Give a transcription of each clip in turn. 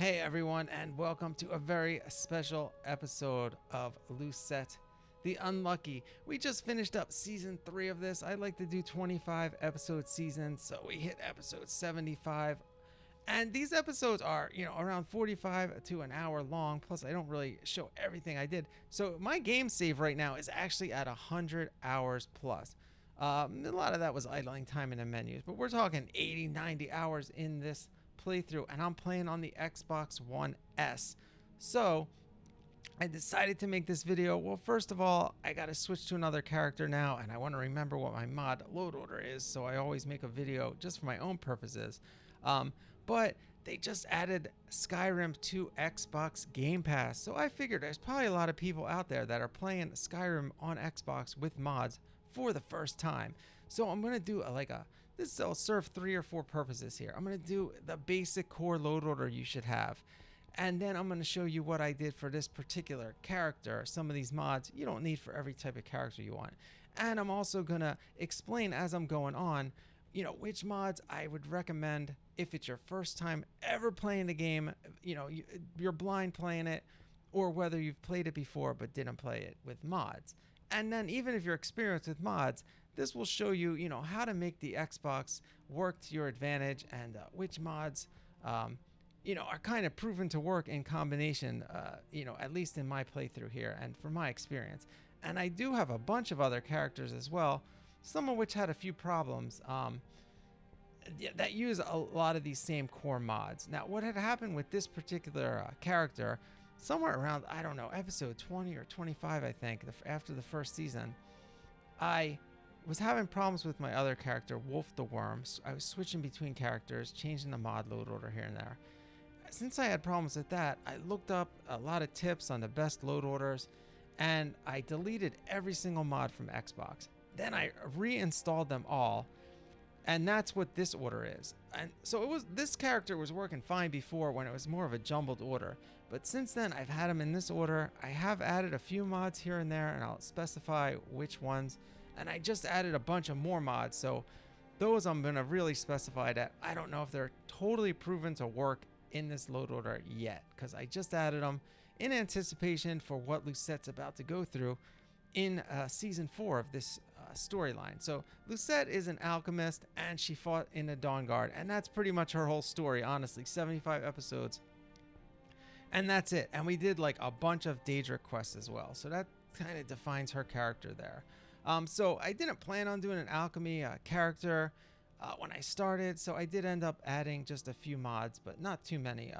Hey everyone, and welcome to a very special episode of Lucette the Unlucky. We just finished up season 3 of this. I like to do 25 episode seasons, so we hit episode 75. And these episodes are, around 45 to an hour long, plus I don't really show everything I did. So my game save right now is actually at 100 hours plus. A lot of that was idling time in the menus, but we're talking 80, 90 hours in this playthrough, and I'm playing on the Xbox One S. So I decided to make this video. Well, first of all, I got to switch to another character now, and I want to remember what my mod load order is, so I always make a video just for my own purposes. But they just added Skyrim to Xbox Game Pass, so I figured there's probably a lot of people out there that are playing Skyrim on Xbox with mods for the first time. So I'm going to do this will serve 3 or 4 purposes here. I'm going to do the basic core load order you should have. And then I'm going to show you what I did for this particular character. Some of these mods you don't need for every type of character you want. And I'm also going to explain as I'm going on, which mods I would recommend if it's your first time ever playing the game, you're blind playing it, or whether you've played it before but didn't play it with mods. And then even if you're experienced with mods, this will show you, how to make the Xbox work to your advantage, and which mods, are kind of proven to work in combination, at least in my playthrough here and from my experience. And I do have a bunch of other characters as well, some of which had a few problems that use a lot of these same core mods. Now, what had happened with this particular character, somewhere around, I don't know, episode 20 or 25, I think, after the first season, I was having problems with my other character, Wolf the Worm. So I was switching between characters, changing the mod load order here and there. Since I had problems with that, I looked up a lot of tips on the best load orders, and I deleted every single mod from Xbox. Then I reinstalled them all, and that's what this order is. And so this character was working fine before when it was more of a jumbled order, but since then I've had him in this order. I have added a few mods here and there, and I'll specify which ones, and I just added a bunch of more mods, so those I'm going to really specify that I don't know if they're totally proven to work in this load order yet, because I just added them in anticipation for what Lucette's about to go through in season 4 of this storyline. So Lucette is an alchemist, and she fought in the Dawn Guard, and that's pretty much her whole story, honestly. 75 episodes, and that's it. And we did like a bunch of Daedric quests as well, so that kind of defines her character there. So I didn't plan on doing an alchemy character when I started, so I did end up adding just a few mods, but not too many,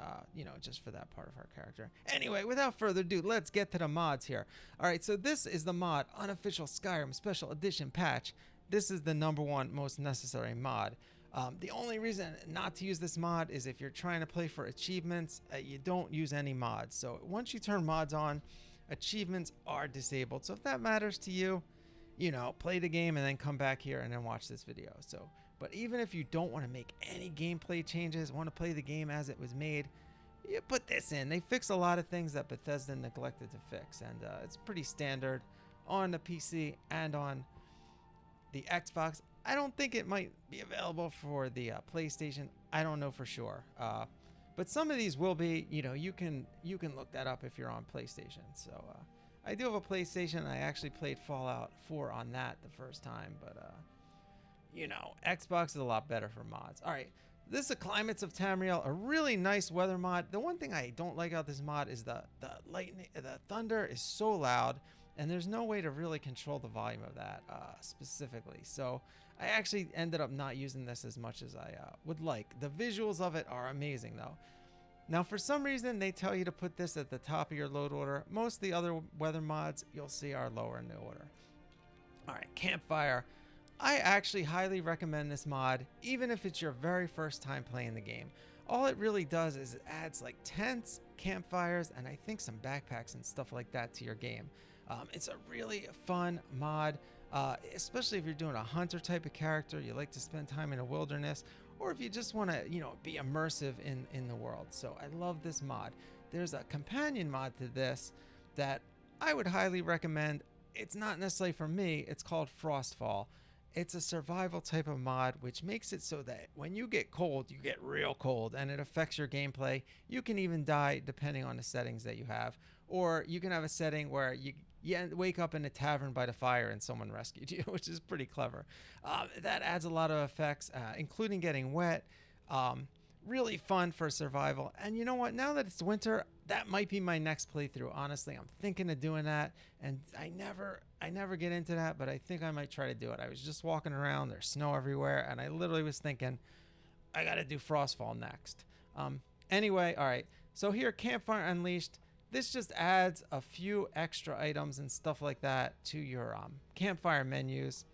just for that part of our character. Anyway, without further ado, let's get to the mods here. Alright, so this is the mod Unofficial Skyrim Special Edition Patch. This is the #1 most necessary mod. The only reason not to use this mod is if you're trying to play for achievements, you don't use any mods. So once you turn mods on, achievements are disabled. So if that matters to you, play the game and then come back here and then watch this video. But even if you don't want to make any gameplay changes, want to play the game as it was made, you put this in. They fix a lot of things that Bethesda neglected to fix, and it's pretty standard on the PC and on the Xbox. I don't think it might be available for the PlayStation. I don't know for sure. But some of these will be. You can look that up if you're on PlayStation. So I do have a PlayStation. I actually played Fallout 4 on that the first time, but Xbox is a lot better for mods. All right, this is Climates of Tamriel, a really nice weather mod. The one thing I don't like about this mod is the lightning, the thunder is so loud, and there's no way to really control the volume of that specifically. So I actually ended up not using this as much as I would like. The visuals of it are amazing though. Now, for some reason, they tell you to put this at the top of your load order. Most of the other weather mods you'll see are lower in the order. All right, Campfire. I actually highly recommend this mod, even if it's your very first time playing the game. All it really does is it adds like tents, campfires, and I think some backpacks and stuff like that to your game. It's a really fun mod, especially if you're doing a hunter type of character, you like to spend time in a wilderness, or if you just want to, be immersive in the world. So I love this mod. There's a companion mod to this that I would highly recommend. It's not necessarily for me. It's called Frostfall. It's a survival type of mod, which makes it so that when you get cold, you get real cold, and it affects your gameplay. You can even die depending on the settings that you have, or you can have a setting where you wake up in a tavern by the fire and someone rescued you, which is pretty clever. That adds a lot of effects, including getting wet. Really fun for survival. And you know what? Now that it's winter, that might be my next playthrough. Honestly, I'm thinking of doing that, and I never get into that, but I think I might try to do it. I was just walking around, there's snow everywhere, and I literally was thinking, I got to do Frostfall next. Anyway, all right. So here, Campfire Unleashed. This just adds a few extra items and stuff like that to your campfire menus.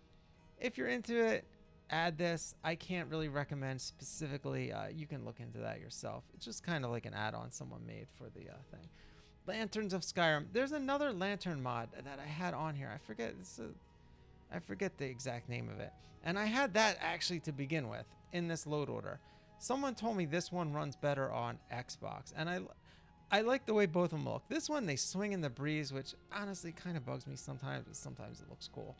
If you're into it, add this. I can't really recommend specifically. You can look into that yourself. It's just kind of like an add-on someone made for the thing. Lanterns of Skyrim. There's another lantern mod that I had on here. I forget the exact name of it. And I had that actually to begin with in this load order. Someone told me this one runs better on Xbox, and I like the way both of them look. This one, they swing in the breeze, which honestly kind of bugs me sometimes, but sometimes it looks cool.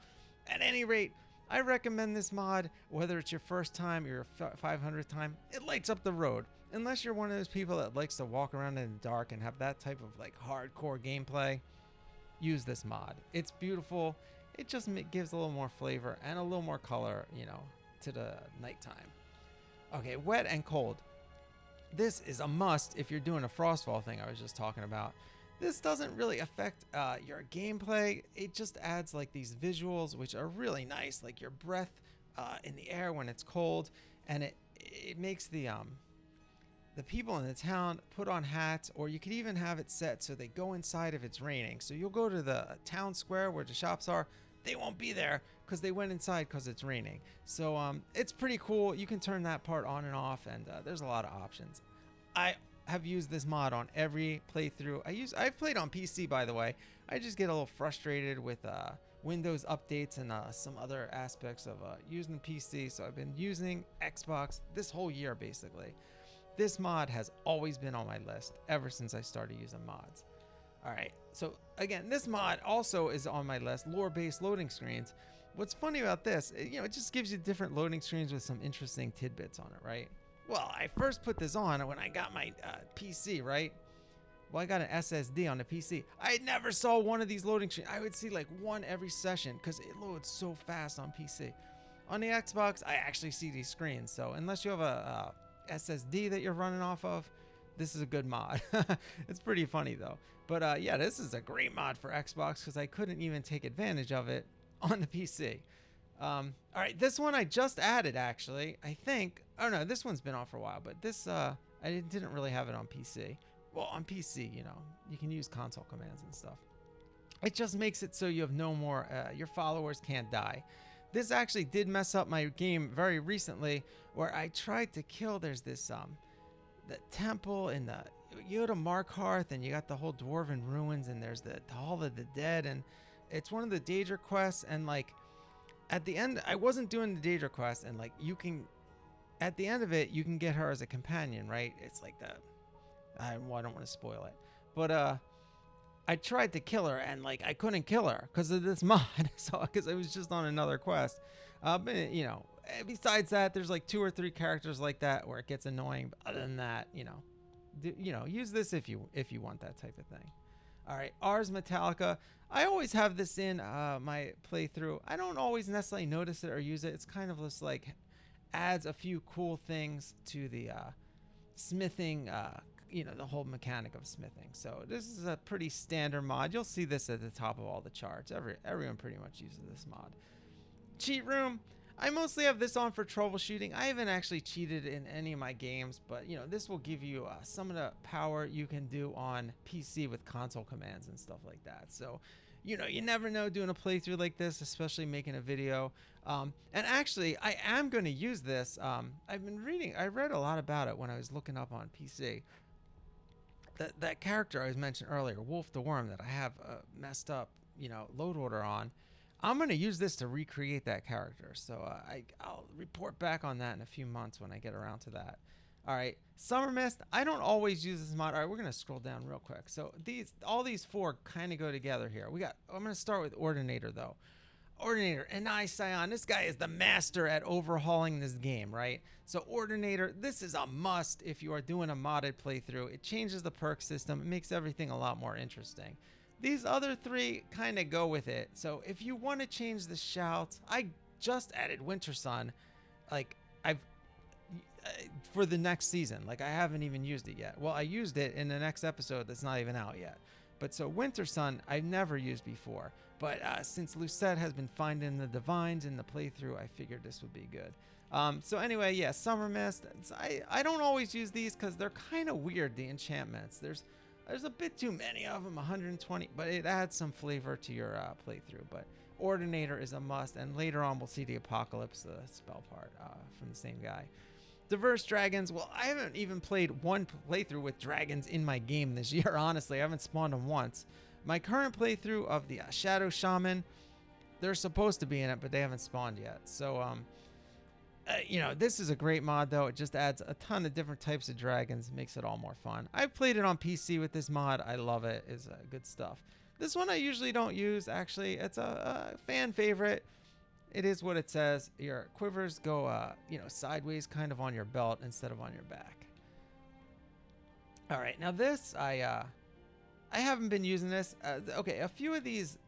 At any rate, I recommend this mod, whether it's your first time or your 500th time. It lights up the road. Unless you're one of those people that likes to walk around in the dark and have that type of like hardcore gameplay, use this mod. It's beautiful. It just gives a little more flavor and a little more color, to the nighttime. Okay, wet and cold. This is a must if you're doing a Frostfall thing I was just talking about. This doesn't really affect your gameplay. It just adds like these visuals, which are really nice, like your breath in the air when it's cold, and it makes the people in the town put on hats, or you could even have it set so they go inside if it's raining. So you'll go to the town square where the shops are. They won't be there because they went inside because it's raining. So it's pretty cool. You can turn that part on and off, and there's a lot of options. I have used this mod on every playthrough. I've played on PC, by the way. I just get a little frustrated with Windows updates and some other aspects of using the PC. So I've been using Xbox this whole year, basically. This mod has always been on my list ever since I started using mods. All right, so again, this mod also is on my list, lore-based loading screens. What's funny about this, it just gives you different loading screens with some interesting tidbits on it, right? Well, I first put this on when I got my PC, right? Well, I got an SSD on the PC. I never saw one of these loading screens. I would see like one every session because it loads so fast on PC. On the Xbox, I actually see these screens. So unless you have a SSD that you're running off of, this is a good mod. It's pretty funny though. But yeah, this is a great mod for Xbox because I couldn't even take advantage of it on the PC. All right, this one I just added actually. I think. Oh no, this one's been on for a while, but this I didn't really have it on PC. Well, on PC, you can use console commands and stuff. It just makes it so you have no more. Your followers can't die. This actually did mess up my game very recently, where I tried to kill. There's this the temple in the. You go to Markarth and you got the whole dwarven ruins, and there's the Hall of the Dead, and it's one of the Daedra quests. And like at the end, I wasn't doing the Daedra quest, and like you can, at the end of it, you can get her as a companion, right? It's like the, I don't want to spoil it, but I tried to kill her and like I couldn't kill her because of this mod, so because I was just on another quest. But besides that, there's like 2 or 3 characters like that where it gets annoying. But other than that, use this if you want that type of thing. All right, Ars Metallica. I always have this in my playthrough. I don't always necessarily notice it or use it. It's kind of just like adds a few cool things to the smithing, the whole mechanic of smithing. So this is a pretty standard mod. You'll see this at the top of all the charts. Everyone pretty much uses this mod. Cheat room. I mostly have this on for troubleshooting. I haven't actually cheated in any of my games, but this will give you some of the power you can do on PC with console commands and stuff like that. So, you never know doing a playthrough like this, especially making a video. And actually, I am going to use this. I read a lot about it when I was looking up on PC. That character I was mentioned earlier, Wolf the Worm, that I have messed up, load order on. I'm going to use this to recreate that character. So I'll report back on that in a few months when I get around to that. All right, Summer Mist. I don't always use this mod. All right, we're going to scroll down real quick. So all these 4 kind of go together here. I'm going to start with Ordinator though. Ordinator, Anai Scion, this guy is the master at overhauling this game, right? So Ordinator, this is a must if you are doing a modded playthrough. It changes the perk system. It makes everything a lot more interesting. These other three kind of go with it. So if you want to change the shouts, I just added Winter Sun. Like, for the next season. Like, I haven't even used it yet. Well, I used it in the next episode that's not even out yet. But so Winter Sun, I've never used before. But since Lucette has been finding the divines in the playthrough, I figured this would be good. So anyway, yeah, Summer Mist. I don't always use these because they're kind of weird, the enchantments. There's a bit too many of them, 120, but it adds some flavor to your playthrough. But Ordinator is a must, and later on we'll see the Apocalypse, the spell part from the same guy. Diverse dragons. Well, I haven't even played one playthrough with dragons in my game this year, honestly. I haven't spawned them once. My current playthrough of the Shadow Shaman, they're supposed to be in it, but they haven't spawned yet. So, you know, this is a great mod, though. It just adds a ton of different types of dragons, makes it all more fun. I've played it on PC with this mod. I love it. It's good stuff. This one I usually don't use, actually. It's a fan favorite. It is what it says. Your quivers go, you know, sideways kind of on your belt instead of on your back. All right, now this, I haven't been using this. Okay, a few of these,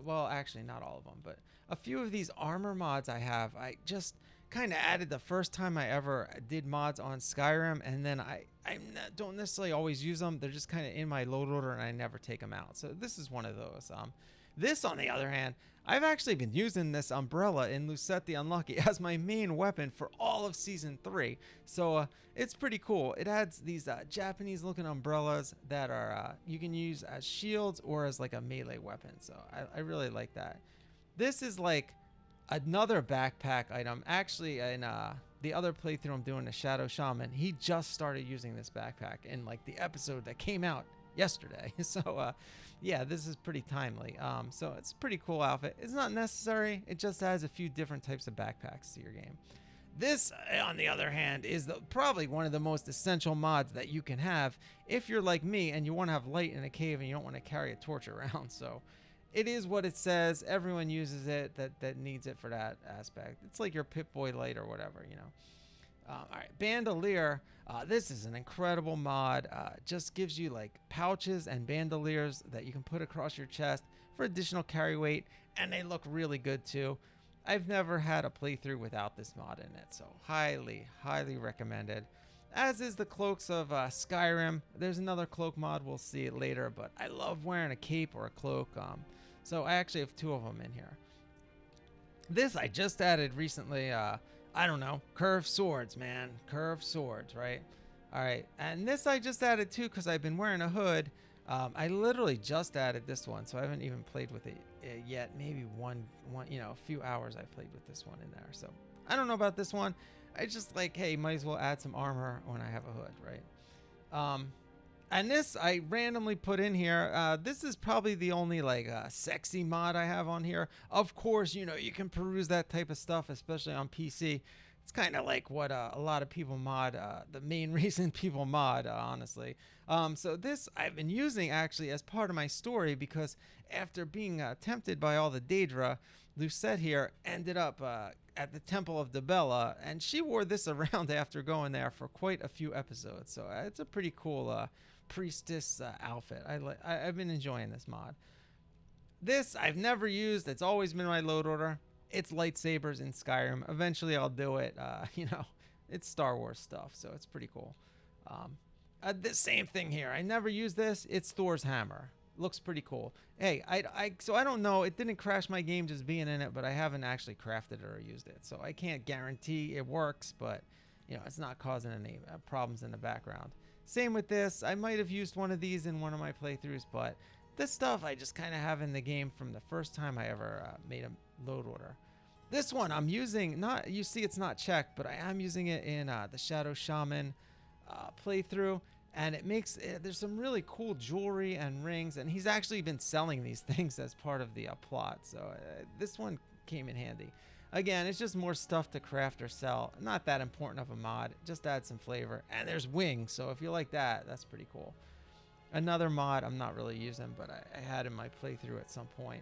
well, actually not all of them, but a few of these armor mods I just kind of added the first time I ever did mods on Skyrim, and then I don't necessarily always use them. They're just kind of in my load order, and I never take them out. So this is one of those. This, on the other hand, I've actually been using this umbrella in Lucette the Unlucky as my main weapon for all of Season 3. So it's pretty cool. It adds these Japanese-looking umbrellas that are you can use as shields or as like a melee weapon. So I really like that. This is like another backpack item. Actually, in the other playthrough I'm doing, the Shadow Shaman, he just started using this backpack in like the episode that came out yesterday. So yeah, this is pretty timely. So it's a pretty cool outfit. It's not necessary. It just adds a few different types of backpacks to your game. This, on the other hand, is probably one of the most essential mods that you can have if you're like me and you want to have light in a cave and you don't want to carry a torch around. So it is what it says. Everyone uses it that needs it for that aspect. It's like your Pip-Boy light or whatever, you know. All right, Bandolier. This is an incredible mod. Just gives you like pouches and bandoliers that you can put across your chest for additional carry weight, and they look really good too. I've never had a playthrough without this mod in it, so highly, highly recommended. As is the cloaks of Skyrim. There's another cloak mod. We'll see it later, but I love wearing a cape or a cloak. So I actually have two of them in here. This I just added recently. I don't know, curved swords, man. Curved swords, right? All right, and this I just added too because I've been wearing a hood. I literally just added this one, so I haven't even played with it yet. Maybe one, you know, a few hours I played with this one in there. So I don't know about this one. I just like, hey, might as well add some armor when I have a hood, right? And this I randomly put in here. This is probably the only like sexy mod I have on here. Of course, you know, you can peruse that type of stuff, especially on PC. It's kind of like what a lot of people mod, the main reason people mod, honestly. So this I've been using actually as part of my story because after being tempted by all the Daedra, Lucette here ended up at the Temple of Debella, and she wore this around after going there for quite a few episodes. So it's a pretty cool priestess outfit. I've been enjoying this mod. This I've never used. It's always been my load order. It's lightsabers in Skyrim. Eventually I'll do it. You know, it's Star Wars stuff, so it's pretty cool. The same thing here. I never use this. It's Thor's hammer. Looks pretty cool. Hey, so I don't know. It didn't crash my game just being in it, but I haven't actually crafted it or used it, so I can't guarantee it works. But you know, it's not causing any problems in the background. Same with this. I might have used one of these in one of my playthroughs, but this stuff I just kind of have in the game from the first time I ever made a load order. This one I'm using, you see it's not checked, but I am using it in the Shadow Shaman playthrough, and it makes, there's some really cool jewelry and rings, and he's actually been selling these things as part of the plot, so this one came in handy. Again, it's just more stuff to craft or sell. Not that important of a mod, just add some flavor. And there's wings, so if you like that, that's pretty cool. Another mod I'm not really using, but I had in my playthrough at some point.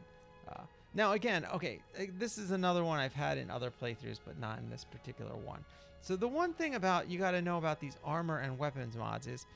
Now again, okay, this is another one I've had in other playthroughs, but not in this particular one. So the one thing about you got to know about these armor and weapons mods is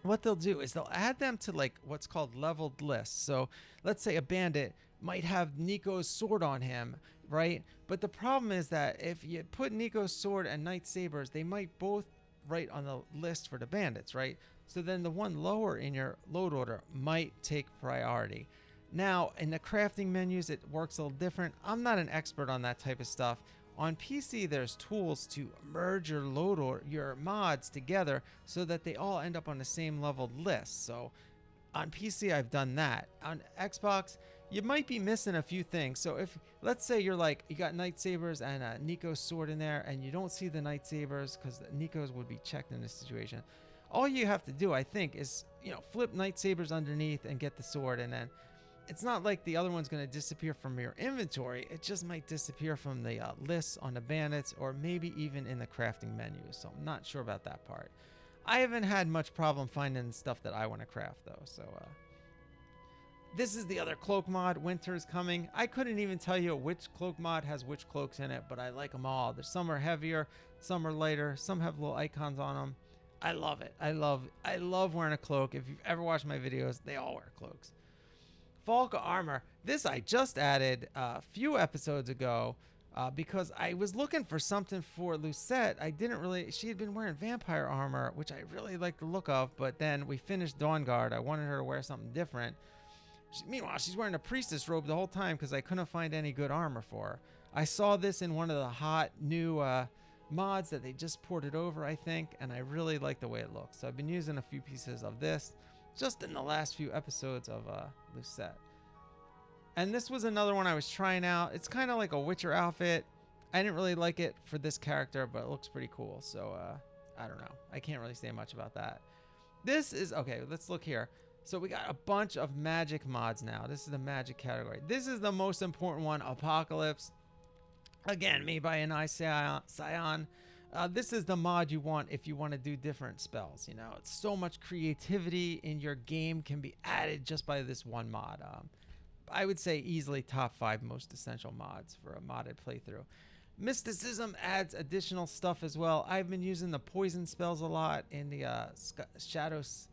what they'll do is they'll add them to like what's called leveled lists. So let's say a bandit might have Nico's sword on him, right? But the problem is that if you put Nico's sword and Knight Sabers, they might both write on the list for the bandits, right? So then the one lower in your load order might take priority. Now in the crafting menus, it works a little different. I'm not an expert on that type of stuff. On PC, there's tools to merge your load or your mods together so that they all end up on the same leveled list. So on PC, I've done that. On Xbox, you might be missing a few things. So if, let's say you're like, you got Knight Sabers and Nico's sword in there and you don't see the Knight Sabers because Nico's would be checked in this situation. All you have to do, I think, is, flip Knight Sabers underneath and get the sword, and then it's not like the other one's going to disappear from your inventory. It just might disappear from the lists on the bandits or maybe even in the crafting menu. So I'm not sure about that part. I haven't had much problem finding stuff that I want to craft though. So this is the other cloak mod. Winter's coming. I couldn't even tell you which cloak mod has which cloaks in it, but I like them all. There's some are heavier, some are lighter, some have little icons on them. I love it. I love wearing a cloak. If you've ever watched my videos, they all wear cloaks. Falca armor. This I just added a few episodes ago because I was looking for something for Lucette. She had been wearing vampire armor, which I really like the look of, but then we finished Dawnguard. I wanted her to wear something different. Meanwhile, she's wearing a priestess robe the whole time because I couldn't find any good armor for her. I saw this in one of the hot new mods that they just ported over, I think, and I really like the way it looks. So I've been using a few pieces of this just in the last few episodes of Lucette. And this was another one I was trying out. It's kind of like a Witcher outfit. I didn't really like it for this character, but it looks pretty cool. So I don't know. I can't really say much about that. This is, okay, let's look here. So we got a bunch of magic mods now. This is the magic category. This is the most important one, Apocalypse. Again, made by Anai Scion. This is the mod you want if you want to do different spells. It's so much creativity in your game can be added just by this one mod. I would say easily top 5 most essential mods for a modded playthrough. Mysticism adds additional stuff as well. I've been using the poison spells a lot in the Shadows,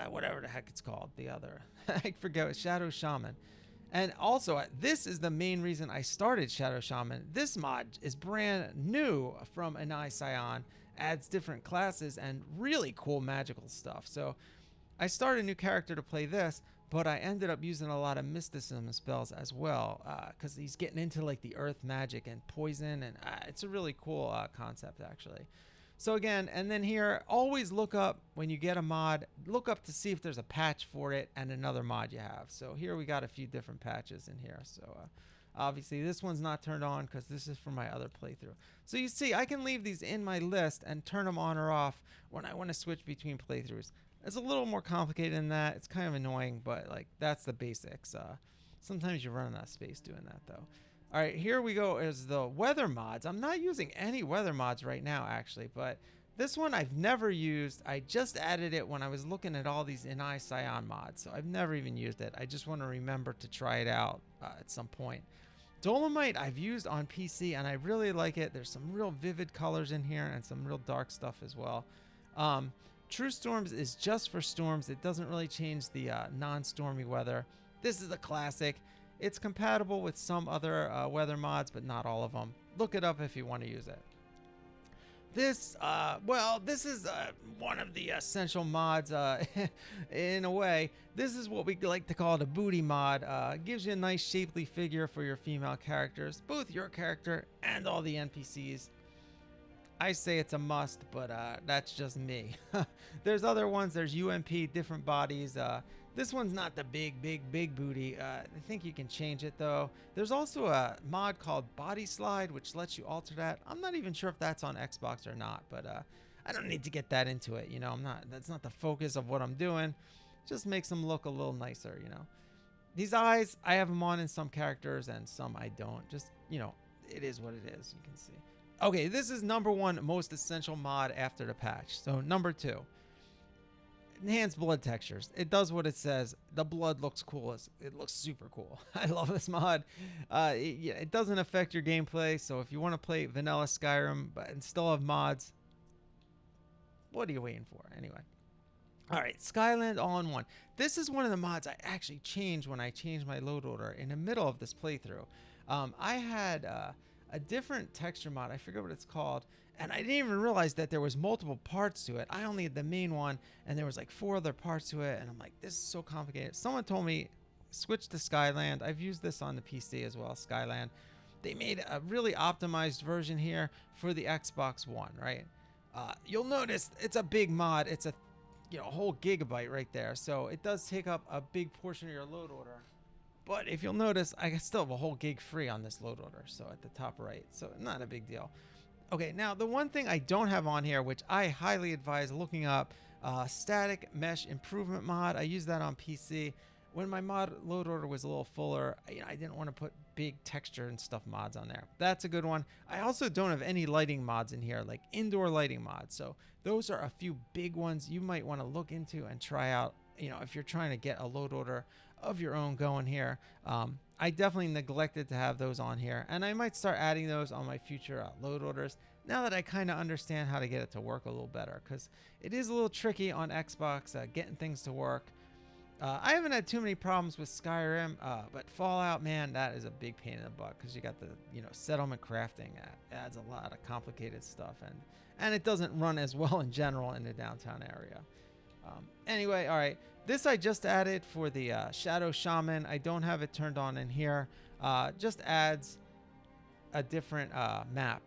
whatever the heck it's called. The other, I forget, Shadow Shaman. And also, this is the main reason I started Shadow Shaman. This mod is brand new from Anai Scion, adds different classes and really cool magical stuff. So I started a new character to play this, but I ended up using a lot of mysticism spells as well because he's getting into like the earth magic and poison, and it's a really cool concept actually. So again, and then here, always look up when you get a mod, look up to see if there's a patch for it and another mod you have. So here we got a few different patches in here. So obviously this one's not turned on because this is for my other playthrough. So you see, I can leave these in my list and turn them on or off when I want to switch between playthroughs. It's a little more complicated than that. It's kind of annoying, but like that's the basics. Sometimes you run out of space doing that though. All right, here we go is the weather mods. I'm not using any weather mods right now, actually, but this one I've never used. I just added it when I was looking at all these Anai Scion mods, so I've never even used it. I just want to remember to try it out at some point. Dolomite I've used on PC, and I really like it. There's some real vivid colors in here and some real dark stuff as well. True Storms is just for storms. It doesn't really change the non-stormy weather. This is a classic. It's compatible with some other weather mods, but not all of them. Look it up if you want to use it. This, this is one of the essential mods in a way. This is what we like to call the booty mod. Gives you a nice shapely figure for your female characters, both your character and all the NPCs. I say it's a must, but that's just me. There's other ones. There's UMP, different bodies. This one's not the big booty. I think you can change it though. There's also a mod called Body Slide, which lets you alter that. I'm not even sure if that's on Xbox or not, but I don't need to get that into it. That's not the focus of what I'm doing. Just makes them look a little nicer, These eyes, I have them on in some characters and some I don't. Just, it is what it is. You can see. Okay, this is number 1 most essential mod after the patch. So number 2. enhanced blood textures. It does what it says. The blood looks cool. It looks super cool. I love this mod. It doesn't affect your gameplay. So if you want to play vanilla Skyrim but and still have mods, what are you waiting for? Anyway. All right, Skyland all-in-one. This is one of the mods I actually changed when I changed my load order in the middle of this playthrough. I had a different texture mod. I forget what it's called. And I didn't even realize that there was multiple parts to it. I only had the main one, and there was like 4 other parts to it. And I'm like, this is so complicated. Someone told me, switch to Skyland. I've used this on the PC as well, Skyland. They made a really optimized version here for the Xbox One, right? You'll notice it's a big mod. It's a whole gigabyte right there. So it does take up a big portion of your load order. But if you'll notice, I still have a whole gig free on this load order. So at the top right. So not a big deal. Okay, now the one thing I don't have on here, which I highly advise looking up, static mesh improvement mod. I use that on PC. When my mod load order was a little fuller, I didn't want to put big texture and stuff mods on there. That's a good one. I also don't have any lighting mods in here, like indoor lighting mods. So those are a few big ones you might want to look into and try out, if you're trying to get a load order of your own going here. I definitely neglected to have those on here, and I might start adding those on my future load orders now that I kind of understand how to get it to work a little better, because it is a little tricky on Xbox getting things to work. I haven't had too many problems with Skyrim, but Fallout, man, that is a big pain in the butt because you got the settlement crafting. Adds a lot of complicated stuff, and it doesn't run as well in general in the downtown area. Anyway, all right, this I just added for the Shadow Shaman. I don't have it turned on in here. Just adds a different map.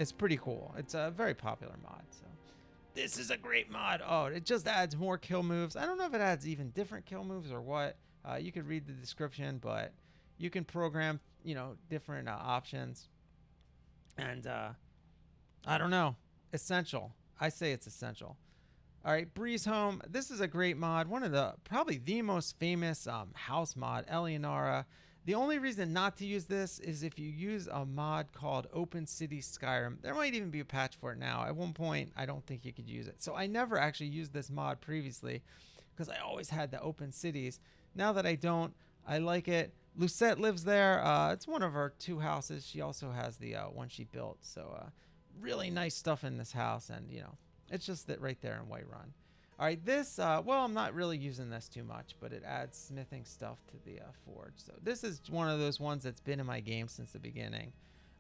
It's pretty cool. It's a very popular mod. So this is a great mod. Oh, it just adds more kill moves. I don't know if it adds even different kill moves or what. You could read the description, but you can program, different options. And I don't know. Essential. I say it's essential. All right, Breeze Home. This is a great mod. One of probably the most famous house mod, Eleonora. The only reason not to use this is if you use a mod called Open City Skyrim. There might even be a patch for it now. At one point, I don't think you could use it. So I never actually used this mod previously because I always had the Open Cities. Now that I don't, I like it. Lucette lives there. It's one of her 2 houses. She also has the one she built. So really nice stuff in this house. And, it's just that right there in Whiterun. All right, this, well, I'm not really using this too much, but it adds smithing stuff to the forge. So this is one of those ones that's been in my game since the beginning.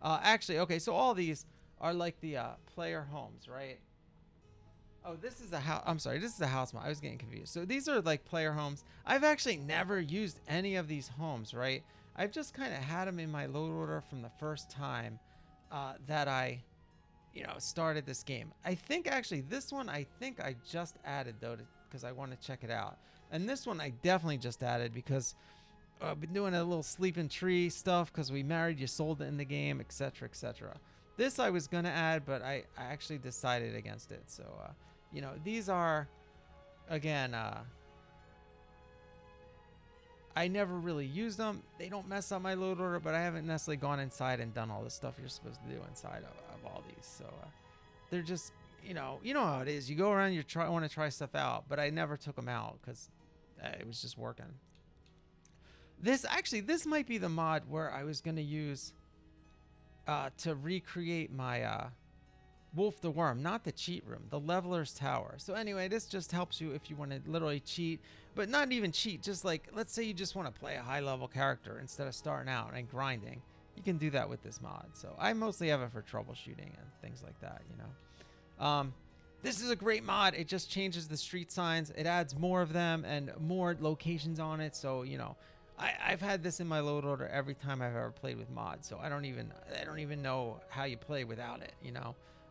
Actually, okay, so all these are like the player homes, right? Oh, this is a house. I'm sorry, this is a house mod. I was getting confused. So these are like player homes. I've actually never used any of these homes, right? I've just kind of had them in my load order from the first time that I started this game. I think actually this one, I just added though, because I want to check it out. And this one I definitely just added because I've been doing a little sleeping tree stuff because we married, you sold it in the game, etc., etc. This I was going to add, but I actually decided against it. So, these are, again, I never really used them. They don't mess up my load order, but I haven't necessarily gone inside and done all the stuff you're supposed to do inside of all these. So they're just, you know how it is. You go around, want to try stuff out, but I never took them out because it was just working. This might be the mod where I was going to use to recreate my Wolf the Worm, not the cheat room, the Leveler's Tower. So anyway, this just helps you if you want to literally cheat, but not even cheat, just like, let's say you just want to play a high level character instead of starting out and grinding. You can do that with this mod. So I mostly have it for troubleshooting and things like that, This is a great mod. It just changes the street signs. It adds more of them and more locations on it. So, I've had this in my load order every time I've ever played with mods. So I don't even know how you play without it,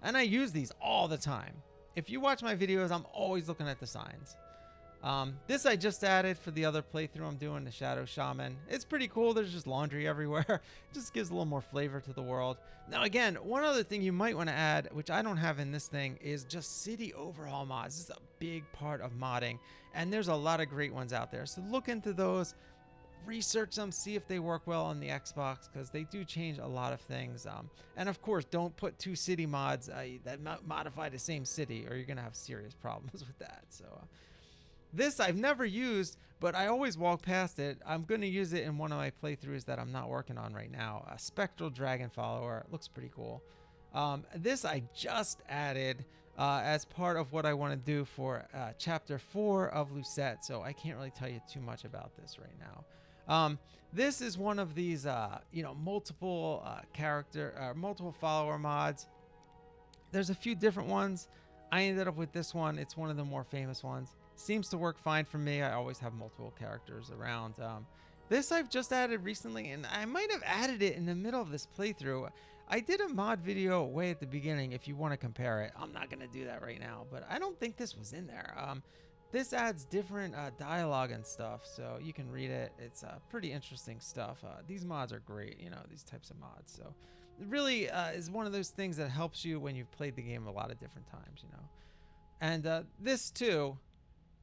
And I use these all the time. If you watch my videos, I'm always looking at the signs. This I just added for the other playthrough I'm doing, the Shadow Shaman. It's pretty cool. There's just laundry everywhere. It just gives a little more flavor to the world. Now, again, one other thing you might want to add, which I don't have in this thing, is just city overhaul mods. This is a big part of modding, and there's a lot of great ones out there. So look into those. Research them, see if they work well on the Xbox, because they do change a lot of things. And of course, don't put 2 city mods that modify the same city, or you're gonna have serious problems with that. So This I've never used, but I always walk past it. I'm going to use it in one of my playthroughs that I'm not working on right now. A Spectral Dragon Follower. It looks pretty cool. This I just added as part of what I want to do for Chapter 4 of Lucette, so I can't really tell you too much about this right now. This is one of these, multiple multiple follower mods. There's a few different ones. I ended up with this one. It's one of the more famous ones. Seems to work fine for me. I always have multiple characters around. This I've just added recently, and I might have added it in the middle of this playthrough. I did a mod video way at the beginning if you want to compare it. I'm not going to do that right now, but I don't think this was in there. This adds different dialogue and stuff, so you can read it. It's pretty interesting stuff. These mods are great, these types of mods. So it really is one of those things that helps you when you've played the game a lot of different times, And this too,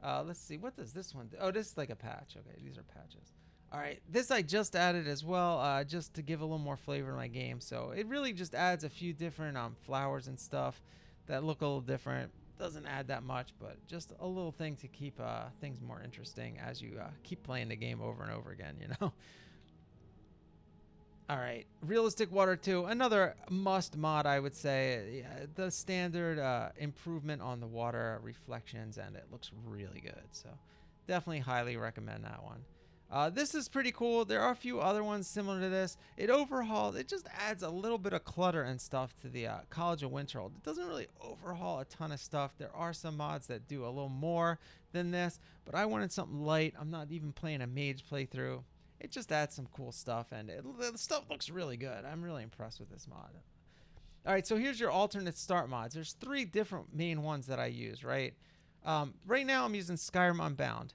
let's see, what does this one do? Oh, this is like a patch. Okay, these are patches. All right, this I just added as well, just to give a little more flavor to my game. So it really just adds a few different flowers and stuff that look a little different. Doesn't add that much, but just a little thing to keep things more interesting as you keep playing the game over and over again, All right, Realistic Water 2, another must mod, I would say. Yeah, the standard improvement on the water reflections, and it looks really good. So definitely highly recommend that one. This is pretty cool. There are a few other ones similar to this. It just adds a little bit of clutter and stuff to the College of Winterhold. It doesn't really overhaul a ton of stuff. There are some mods that do a little more than this, but I wanted something light. I'm not even playing a mage playthrough. It just adds some cool stuff, and the stuff looks really good. I'm really impressed with this mod. All right, so here's your alternate start mods. There's 3 different main ones that I use, right? Right now I'm using Skyrim Unbound.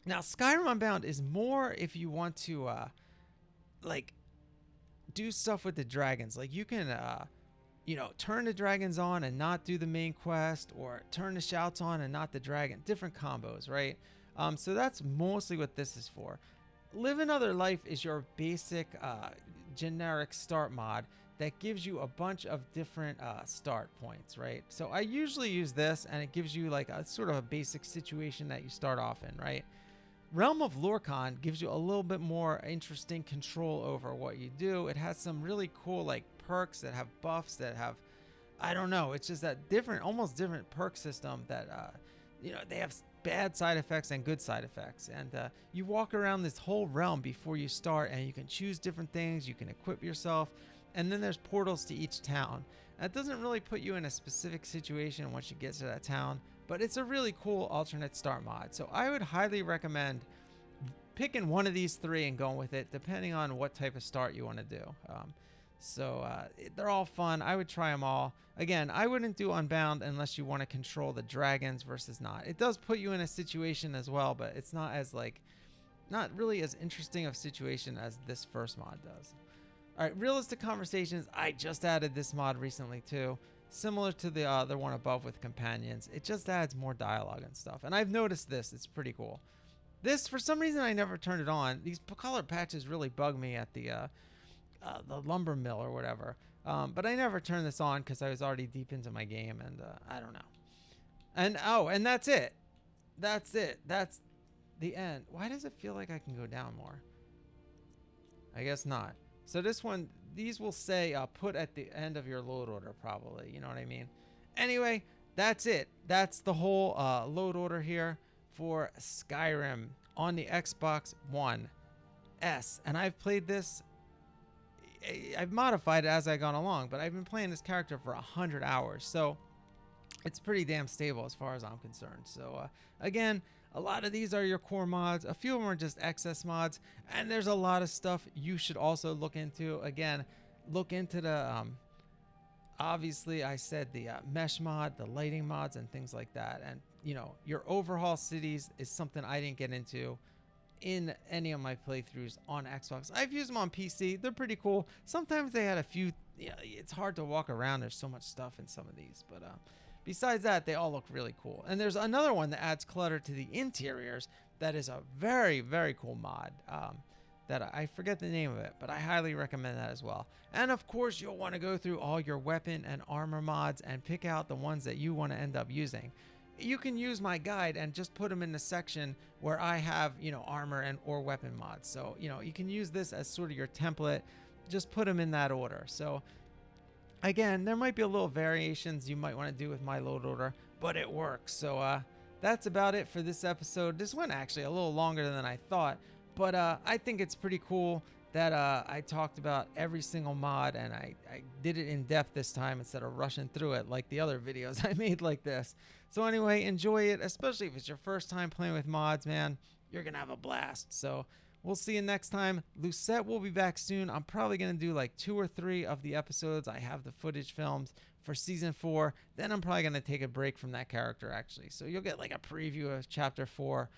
Now, Skyrim Unbound is more if you want to, do stuff with the dragons. Like, you can, turn the dragons on and not do the main quest, or turn the shouts on and not the dragon. Different combos, right? So that's mostly what this is for. Live Another Life is your basic, generic start mod that gives you a bunch of different start points, right? So I usually use this, and it gives you, like, a sort of a basic situation that you start off in, right? Realm of Lorkhan gives you a little bit more interesting control over what you do. It has some really cool like perks that have buffs that have, I don't know, it's just that almost different perk system that, they have bad side effects and good side effects. And you walk around this whole realm before you start, and you can choose different things. You can equip yourself, and then there's portals to each town. That doesn't really put you in a specific situation once you get to that town, but it's a really cool alternate start mod. So I would highly recommend picking one of these 3 and going with it, depending on what type of start you want to do. They're all fun. I would try them all. Again, I wouldn't do Unbound unless you want to control the dragons versus not. It does put you in a situation as well, but it's not really as interesting of a situation as this first mod does. All right, Realistic Conversations. I just added this mod recently too. Similar to the other one above with companions. It just adds more dialogue and stuff. And I've noticed this. It's pretty cool. This, for some reason, I never turned it on. These color patches really bug me at the lumber mill or whatever. But I never turned this on because I was already deep into my game, and I don't know. And that's it. That's it. That's the end. Why does it feel like I can go down more? I guess not. So this one, these will say put at the end of your load order, probably. You know what I mean? Anyway, that's it. That's the whole load order here for Skyrim on the Xbox One S. And I've played this. I've modified it as I've gone along, but I've been playing this character for 100 hours. So it's pretty damn stable as far as I'm concerned. So again, a lot of these are your core mods. A few of them are just excess mods. And there's a lot of stuff you should also look into. Again, look into the, obviously I said the mesh mod, the lighting mods and things like that. And, your overhaul cities is something I didn't get into in any of my playthroughs on Xbox. I've used them on PC. They're pretty cool. Sometimes they had a few, it's hard to walk around. There's so much stuff in some of these, but besides that, they all look really cool. And there's another one that adds clutter to the interiors that is a very, very cool mod that I forget the name of it, but I highly recommend that as well. And of course, you'll want to go through all your weapon and armor mods and pick out the ones that you want to end up using. you can use my guide and just put them in the section where I have, armor and or weapon mods. So, you can use this as sort of your template. Just put them in that order. So again, there might be a little variations you might want to do with my load order, but it works. So that's about it for this episode. This went actually a little longer than I thought, but I think it's pretty cool that I talked about every single mod, and I did it in depth this time instead of rushing through it like the other videos I made like this. So anyway, enjoy it, especially if it's your first time playing with mods, man. You're gonna have a blast. So we'll see you next time. Lucette will be back soon. I'm probably gonna do like 2 or 3 of the episodes. I have the footage filmed for season 4. Then I'm probably gonna take a break from that character actually. So you'll get like a preview of chapter 4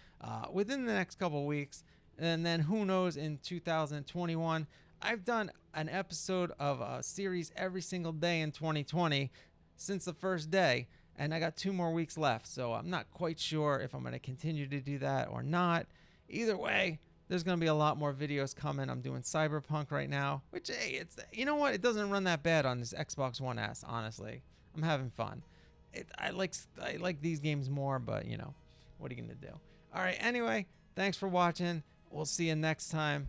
within the next couple weeks. And then who knows, in 2021, I've done an episode of a series every single day in 2020 since the first day, and I got 2 more weeks left. So I'm not quite sure if I'm going to continue to do that or not. Either way, there's going to be a lot more videos coming. I'm doing Cyberpunk right now, which, hey, you know what? It doesn't run that bad on this Xbox One S, honestly. I'm having fun. I like these games more, but, what are you going to do? All right, anyway, thanks for watching. We'll see you next time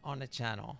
on the channel.